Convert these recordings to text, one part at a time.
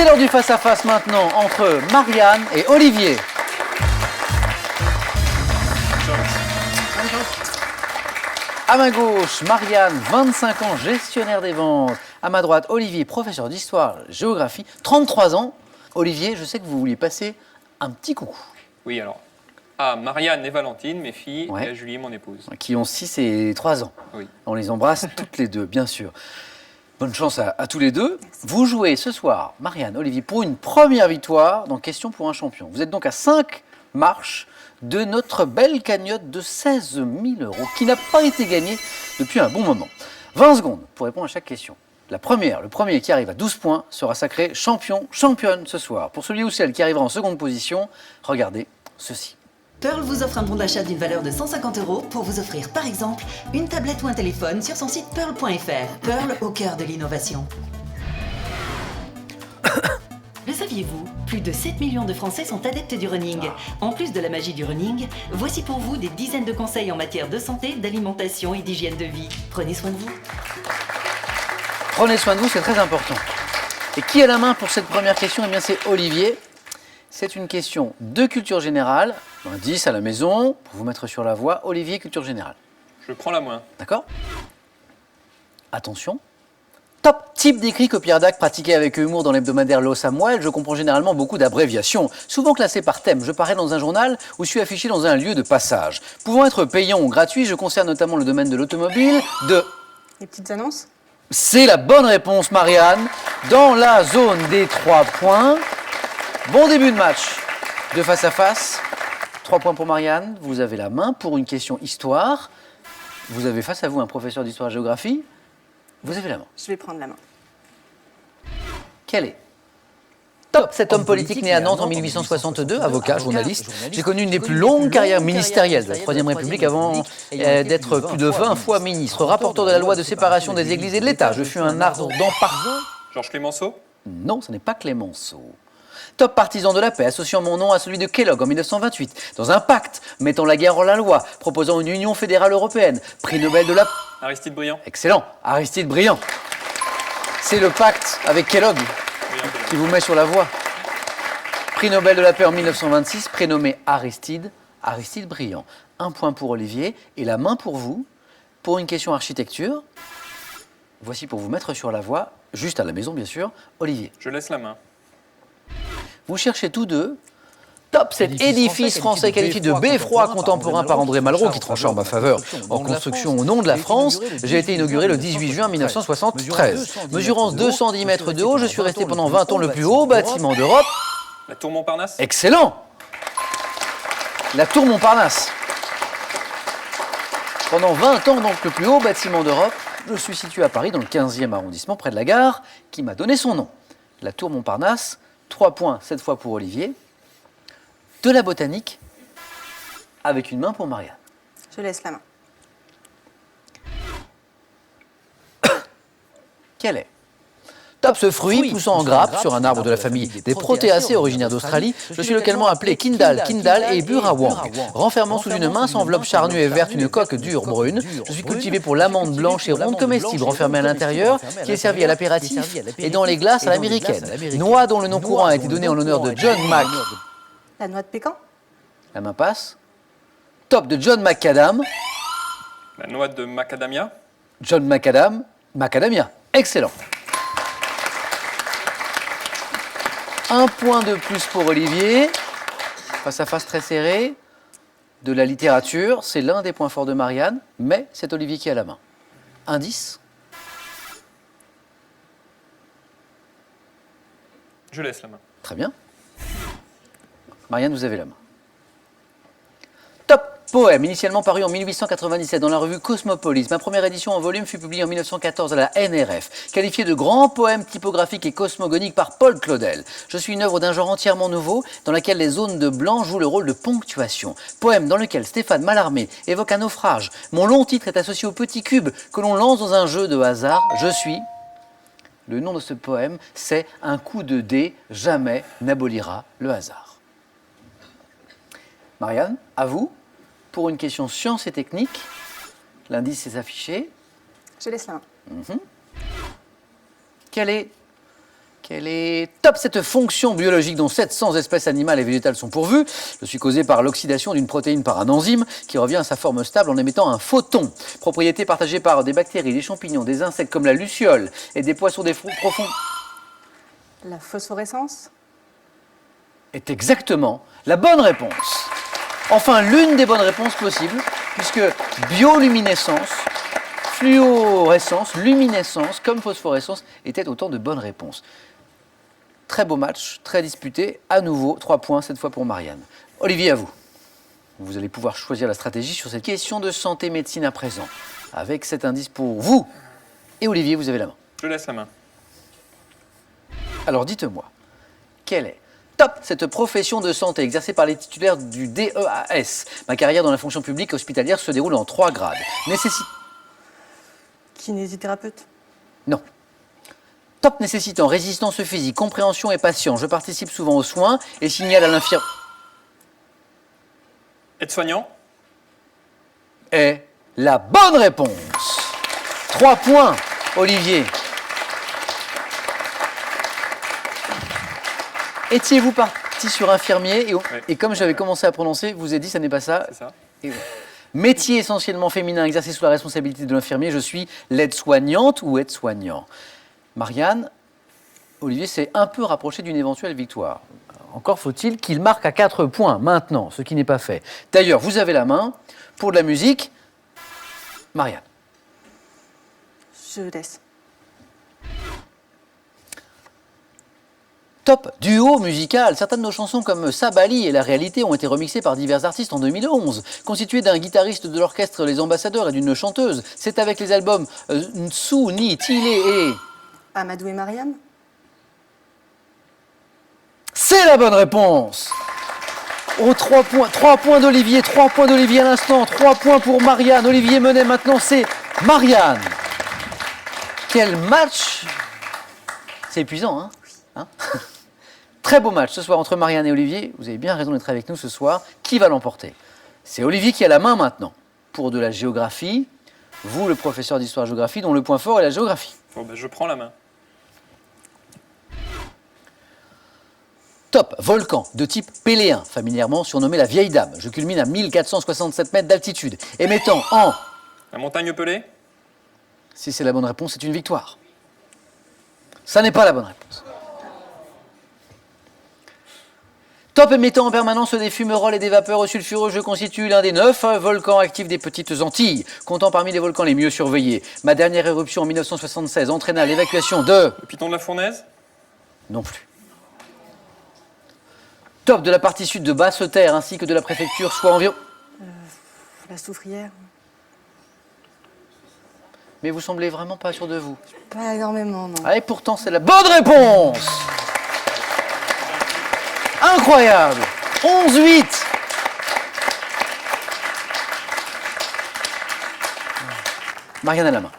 C'est l'heure du face-à-face maintenant entre Marianne et Olivier. À ma gauche, Marianne, 25 ans, gestionnaire des ventes. À ma droite, Olivier, professeur d'histoire, géographie, 33 ans. Olivier, je sais que vous vouliez passer un petit coucou. Oui, alors, à Marianne et Valentine, mes filles, Ouais. et à Julie, mon épouse. Qui ont 6 et 3 ans. Oui. On les embrasse toutes les deux, bien sûr. Bonne chance à tous les deux. Vous jouez ce soir, Marianne, Olivier, pour une première victoire dans Question pour un champion. Vous êtes donc à 5 marches de notre belle cagnotte de 16 000 € qui n'a pas été gagnée depuis un bon moment. 20 secondes pour répondre à chaque question. Le premier qui arrive à 12 points sera sacré champion, championne ce soir. Pour celui ou celle qui arrivera en seconde position, regardez ceci. Pearl vous offre un bon d'achat d'une valeur de 150 € pour vous offrir par exemple une tablette ou un téléphone sur son site pearl.fr. Pearl au cœur de l'innovation. Le saviez-vous? Plus de 7 millions de Français sont adeptes du running. En plus de la magie du running, voici pour vous des dizaines de conseils en matière de santé, d'alimentation et d'hygiène de vie. Prenez soin de vous. Prenez soin de vous, c'est très important. Et qui a la main pour cette première question? Eh bien, c'est Olivier. C'est une question de culture générale. Indice à la maison, pour vous mettre sur la voie. Olivier, culture générale. Je prends la main. D'accord? Attention. Top type d'écrit que Pierre Dac pratiquait avec humour dans l'hebdomadaire L'O Samuel. Je comprends généralement beaucoup d'abréviations, souvent classées par thème. Je parais dans un journal ou suis affiché dans un lieu de passage. Pouvant être payant ou gratuit, je concerne notamment le domaine de l'automobile, Les petites annonces? C'est la bonne réponse, Marianne. Dans la zone des 3 points. Bon début de match de face à face. 3 points pour Marianne. Vous avez la main pour une question histoire. Vous avez face à vous un professeur d'histoire-géographie. Vous avez la main. Je vais prendre la main. Quel est? Top, cet homme politique né à Nantes en 1862, avocat, journaliste. J'ai connu une des plus longues carrières ministérielles de la Troisième République avant d'être plus de 20 fois ministre, rapporteur de la loi de séparation des églises et de l'État. Je fus un ardent partisan. Georges Clémenceau? Non, ce n'est pas Clémenceau. Top partisan de la paix, associant mon nom à celui de Kellogg en 1928, dans un pacte mettant la guerre hors la loi, proposant une union fédérale européenne, prix Nobel de la... Aristide Briand? Excellent, Aristide Briand. C'est le pacte avec Kellogg qui vous met sur la voie. Prix Nobel de la paix en 1926, prénommé Aristide Briand. 1 point pour Olivier et la main pour vous, pour une question architecture. Voici pour vous mettre sur la voie, juste à la maison bien sûr, Olivier. Je laisse la main. Vous cherchez tous deux. Top, cet édifice français qualifié de beffroi contemporain par André Malraux, qui trancha en ma faveur en construction au nom de la France. J'ai été inauguré le 18 juin 1973. Mesurant 210 mètres de haut, je suis resté pendant 20 ans le plus haut bâtiment d'Europe. La tour Montparnasse? Excellent! La tour Montparnasse. Pendant 20 ans, donc, le plus haut bâtiment d'Europe. Je suis situé à Paris, dans le 15e arrondissement, près de la gare, qui m'a donné son nom. La tour Montparnasse. 3 points, cette fois pour Olivier. De la botanique, avec une main pour Marianne. Je laisse la main. Quel est? Top, ce fruit poussant en grappe sur un arbre de la famille des Proteacées originaires d'Australie. Je suis localement appelé Kindal et Burawang. Renfermant sous une mince enveloppe charnue et verte une coque dure brune. Je suis cultivé pour l'amande blanche et ronde comestible renfermée à l'intérieur, qui est servie à l'apéritif et dans les glaces à l'américaine. Noix dont le nom courant a été donné en l'honneur de John Mac. La noix de pécan? La main passe. Top de John Macadam. La noix de macadamia? John Macadam. Macadamia. Excellent. 1 point de plus pour Olivier. Face à face très serré. De la littérature, c'est l'un des points forts de Marianne, mais c'est Olivier qui a la main. Indice? Je laisse la main. Très bien. Marianne, vous avez la main. Top poème, initialement paru en 1897 dans la revue Cosmopolis. Ma première édition en volume fut publiée en 1914 à la NRF. Qualifié de grand poème typographique et cosmogonique par Paul Claudel. Je suis une œuvre d'un genre entièrement nouveau, dans laquelle les zones de blanc jouent le rôle de ponctuation. Poème dans lequel Stéphane Mallarmé évoque un naufrage. Mon long titre est associé au petit cube que l'on lance dans un jeu de hasard. Je suis... Le nom de ce poème, c'est « Un coup de dé jamais n'abolira le hasard ». Marianne, à vous, pour une question science et technique. L'indice est affiché. Je laisse la main. Quel est Quelle est top cette fonction biologique dont 700 espèces animales et végétales sont pourvues? Je suis causé par l'oxydation d'une protéine par un enzyme qui revient à sa forme stable en émettant un photon. Propriété partagée par des bactéries, des champignons, des insectes comme la luciole et des poissons des fonds profonds. La phosphorescence. Est exactement la bonne réponse. Enfin, l'une des bonnes réponses possibles, puisque bioluminescence, fluorescence, luminescence, comme phosphorescence, étaient autant de bonnes réponses. Très beau match, très disputé. À nouveau, 3 points, cette fois pour Marianne. Olivier, à vous. Vous allez pouvoir choisir la stratégie sur cette question de santé médecine à présent. Avec cet indice pour vous. Et Olivier, vous avez la main. Je laisse la main. Alors dites-moi, quelle est top cette profession de santé exercée par les titulaires du DEAS? Ma carrière dans la fonction publique hospitalière se déroule en 3 grades. Kinésithérapeute. Non. Top nécessitant résistance physique, compréhension et patience. Je participe souvent aux soins et signale à l'infirmière. Aide-soignant. Est la bonne réponse. 3 points, Olivier. Étiez-vous parti sur infirmier et comme j'avais commencé à prononcer, vous ai dit ça n'est pas ça. C'est ça. Et voilà. Métier essentiellement féminin exercé sous la responsabilité de l'infirmier, je suis l'aide-soignante ou aide-soignant. Marianne, Olivier s'est un peu rapproché d'une éventuelle victoire. Encore faut-il qu'il marque à 4 points maintenant, ce qui n'est pas fait. D'ailleurs, vous avez la main pour de la musique. Marianne. Je laisse. Top duo musical. Certaines de nos chansons comme Sabali et La Réalité ont été remixées par divers artistes en 2011. Constitué d'un guitariste de l'orchestre Les Ambassadeurs et d'une chanteuse, c'est avec les albums Nsou, Ni, Tilé et... Amadou et Mariam. C'est la bonne réponse. Oh, 3 points. 3 points d'Olivier. 3 points d'Olivier à l'instant. 3 points pour Marianne. Olivier menait maintenant, c'est Marianne. Quel match. C'est épuisant, hein, Très beau match ce soir entre Marianne et Olivier. Vous avez bien raison d'être avec nous ce soir. Qui va l'emporter? C'est Olivier qui a la main maintenant. Pour de la géographie, vous, le professeur d'histoire-géographie, dont le point fort est la géographie. Bon, ben, je prends la main. Top, volcan de type péléen, familièrement surnommé la vieille dame. Je culmine à 1467 mètres d'altitude, émettant en... La montagne Pelée. Si c'est la bonne réponse, c'est une victoire. Ça n'est pas la bonne réponse. Top, émettant en permanence des fumerolles et des vapeurs sulfureux, je constitue l'un des 9 volcans actifs des Petites Antilles, comptant parmi les volcans les mieux surveillés. Ma dernière éruption en 1976 entraîna l'évacuation de... Le piton de la Fournaise. Non plus. Top de la partie sud de Basse-Terre ainsi que de la préfecture, soit environ... La Soufrière. Mais vous semblez vraiment pas sûr de vous. Pas énormément, non. Ah, et pourtant, c'est la bonne réponse. Incroyable. 11-8. Marianne à la main.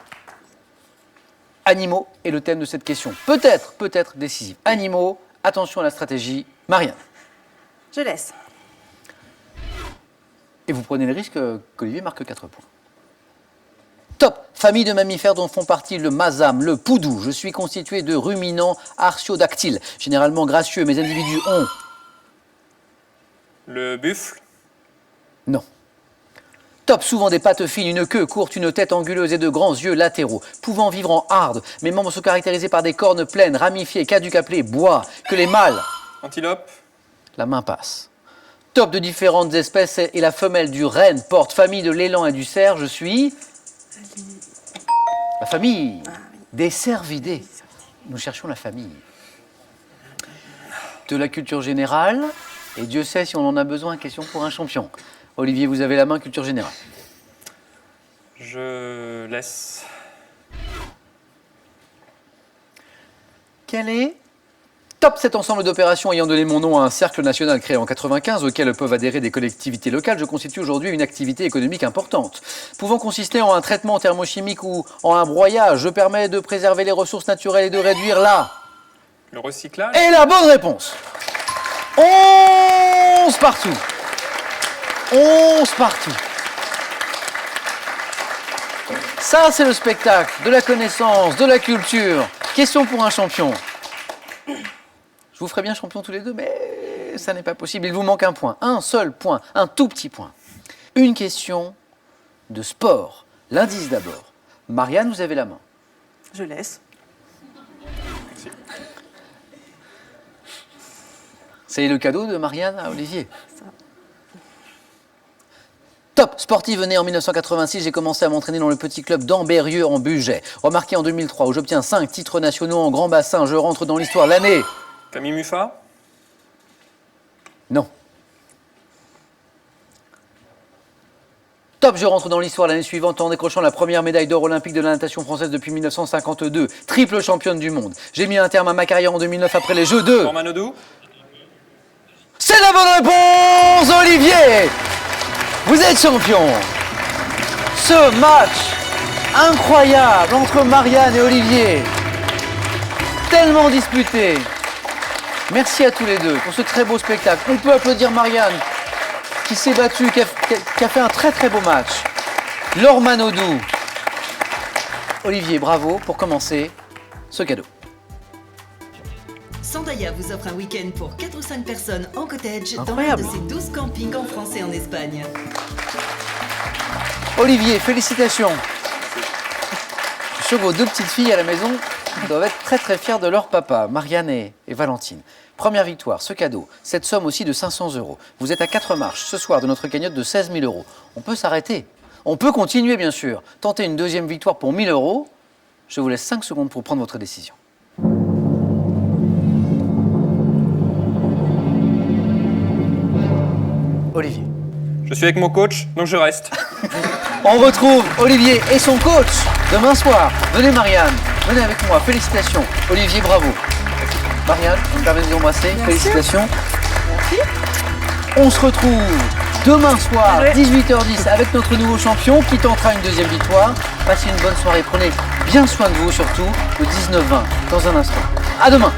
Animaux est le thème de cette question. Peut-être décisif. Animaux, attention à la stratégie. Marianne. Je laisse. Et vous prenez le risque qu'Olivier marque 4 points. Top, famille de mammifères dont font partie le masam, le poudou. Je suis constitué de ruminants artiodactyles, généralement gracieux. Mes individus ont... Le buffle. Non. Top, souvent des pattes fines, une queue courte, une tête anguleuse et de grands yeux latéraux. Pouvant vivre en harde, mes membres sont caractérisés par des cornes pleines, ramifiées, caduques appelées bois, que les mâles... Antilope. La main passe. Top de différentes espèces et la femelle du renne porte famille de l'élan et du cerf. Je suis... La famille des cervidés. Nous cherchons la famille. De la culture générale, et Dieu sait si on en a besoin, question pour un champion. Olivier, vous avez la main, culture générale. Je laisse. Quel est top cet ensemble d'opérations ayant donné mon nom à un cercle national créé en 1995 auquel peuvent adhérer des collectivités locales, je constitue aujourd'hui une activité économique importante. Pouvant consister en un traitement thermochimique ou en un broyage, je permets de préserver les ressources naturelles et de réduire la... Le recyclage. Et la bonne réponse. 11 partout. 11 partout. Ça, c'est le spectacle de la connaissance, de la culture. Question pour un champion. vous ferai bien champion tous les deux, mais ça n'est pas possible. Il vous manque un point, un seul point, un tout petit point. Une question de sport. L'indice d'abord. Marianne, vous avez la main. Je laisse. C'est le cadeau de Marianne à Olivier. Ça. Top sportive née en 1986, j'ai commencé à m'entraîner dans le petit club d'Ambérieux en Bugey. Remarqué en 2003 où j'obtiens 5 titres nationaux en grand bassin, je rentre dans l'histoire l'année. Camille Muffat. Non. Top, je rentre dans l'histoire l'année suivante en décrochant la première médaille d'or olympique de la natation française depuis 1952. Triple championne du monde. J'ai mis un terme à ma carrière en 2009 après les Jeux de... Romanodou. C'est la bonne réponse, Olivier! Vous êtes champion. Ce match incroyable entre Marianne et Olivier, tellement disputé. Merci à tous les deux pour ce très beau spectacle. On peut applaudir Marianne, qui s'est battue, qui a fait un très très beau match. Laure Manodou. Olivier, bravo pour commencer ce cadeau. Sandaya vous offre un week-end pour 4 ou 5 personnes en cottage dans l'un Incroyable. de ses 12 campings en France et en Espagne. Olivier, félicitations. Je suis sûr que vos deux petites filles à la maison doivent être très très fières de leur papa, Marianne et Valentine. Première victoire, ce cadeau, cette somme aussi de 500 €. Vous êtes à 4 marches ce soir de notre cagnotte de 16 000 €. On peut s'arrêter. On peut continuer bien sûr. Tenter une deuxième victoire pour 1 000 €. Je vous laisse 5 secondes pour prendre votre décision. Olivier. Je suis avec mon coach, donc je reste. On retrouve Olivier et son coach demain soir. Venez Marianne, venez avec moi. Félicitations. Olivier, bravo. Marianne, vous me permettez de vous embrasser. Bien Félicitations. Merci. On se retrouve demain soir, Ouais. 18h10, avec notre nouveau champion qui tentera une deuxième victoire. Passez une bonne soirée. Prenez bien soin de vous, surtout le 19-20 dans un instant. À demain.